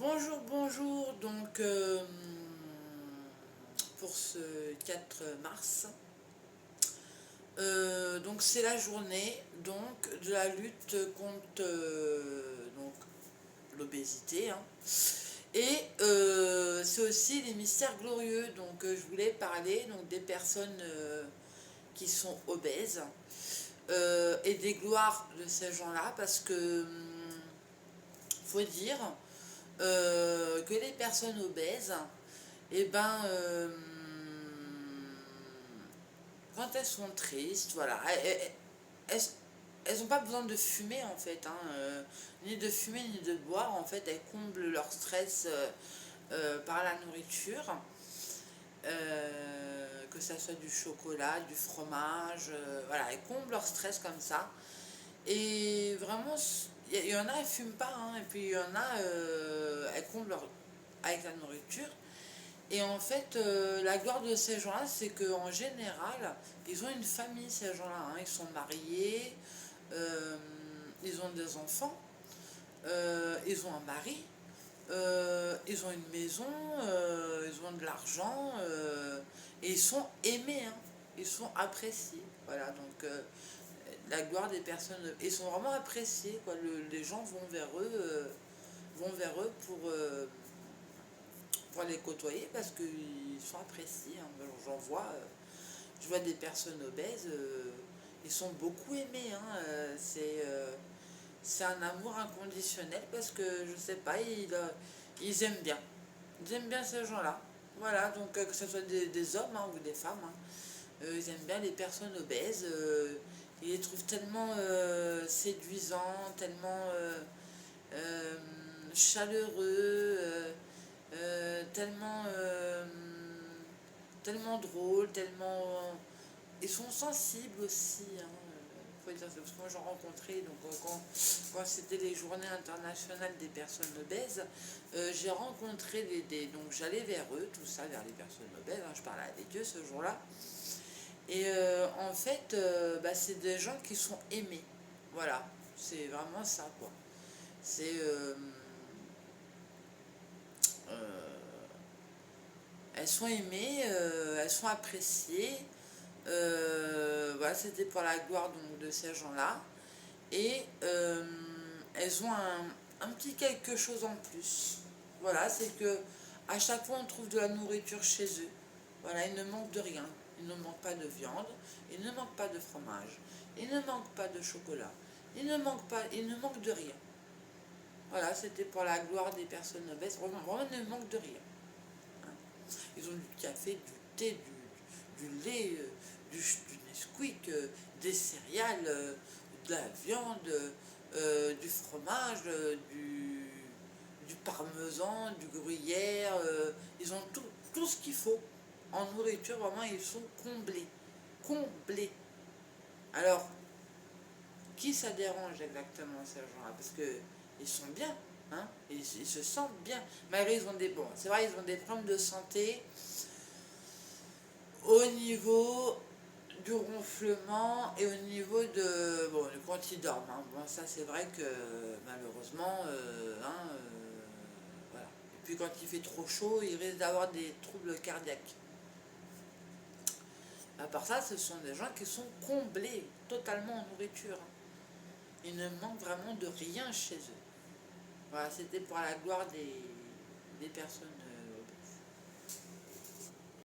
Bonjour, bonjour, donc pour ce 4 mars, donc c'est la journée donc de la lutte contre donc l'obésité, hein. Et c'est aussi les mystères glorieux, donc je voulais parler donc des personnes qui sont obèses et des gloires de ces gens-là, parce que faut dire que les personnes obèses, et ben quand elles sont tristes, voilà, elles n'ont pas besoin de fumer en fait, hein, ni de fumer ni de boire. En fait, elles comblent leur stress par la nourriture, que ça soit du chocolat, du fromage, voilà, elles comblent leur stress comme ça. Et vraiment, il y en a, elles fument pas, hein, et puis il y en a, elles comblent avec la nourriture. Et en fait, la gloire de ces gens-là, c'est qu'en général, ils ont une famille, ces gens-là, hein. Ils sont mariés, euh, ils ont des enfants, ils ont un mari, ils ont une maison, ils ont de l'argent, et ils sont aimés, hein. Ils sont appréciés. Voilà, donc la gloire des personnes, ils sont vraiment appréciés, quoi. Les gens vont vers eux pour les côtoyer parce qu'ils sont appréciés, hein. Alors, je vois des personnes obèses, ils sont beaucoup aimés, hein. C'est un amour inconditionnel parce que je sais pas, ils aiment bien. Ils aiment bien ces gens-là. Voilà, donc que ce soit des hommes, hein, ou des femmes, hein. Ils aiment bien les personnes obèses. Ils les trouvent tellement séduisants, tellement euh, chaleureux, tellement drôles, tellement. Ils sont sensibles aussi, hein. Faut dire, parce que moi j'en rencontrais, donc quand c'était les journées internationales des personnes obèses, j'ai rencontré donc j'allais vers eux, tout ça, vers les personnes obèses, hein. Je parlais avec eux ce jour-là. Et en fait, bah, c'est des gens qui sont aimés. Voilà, c'est vraiment ça, quoi. C'est. Euh, elles sont aimées, elles sont appréciées. Voilà, c'était pour la gloire donc, de ces gens-là. Et elles ont un petit quelque chose en plus. Voilà, c'est que à chaque fois on trouve de la nourriture chez eux. Voilà, il ne manque de rien. Il ne manque pas de viande, il ne manque pas de fromage, il ne manque pas de chocolat, il ne manque de rien. Voilà, c'était pour la gloire des personnes obèses. Vraiment, vraiment, il ne manque de rien, hein. Ils ont du café, du thé, du lait, du Nesquik, des céréales, de la viande, du fromage, du parmesan, du gruyère. Ils ont tout ce qu'il faut. En nourriture, vraiment, ils sont comblés. Comblés. Alors, qui ça dérange exactement, ces gens-là? Parce que ils sont bien, hein, ils se sentent bien. Malgré ils ont des. Bon, c'est vrai, ils ont des problèmes de santé au niveau du ronflement et au niveau de. Bon, quand ils dorment, hein. Bon, ça c'est vrai que malheureusement, hein, voilà. Et puis quand il fait trop chaud, ils risquent d'avoir des troubles cardiaques. À part ça, ce sont des gens qui sont comblés totalement en nourriture, hein. Il ne manque vraiment de rien chez eux. Voilà, c'était pour la gloire des personnes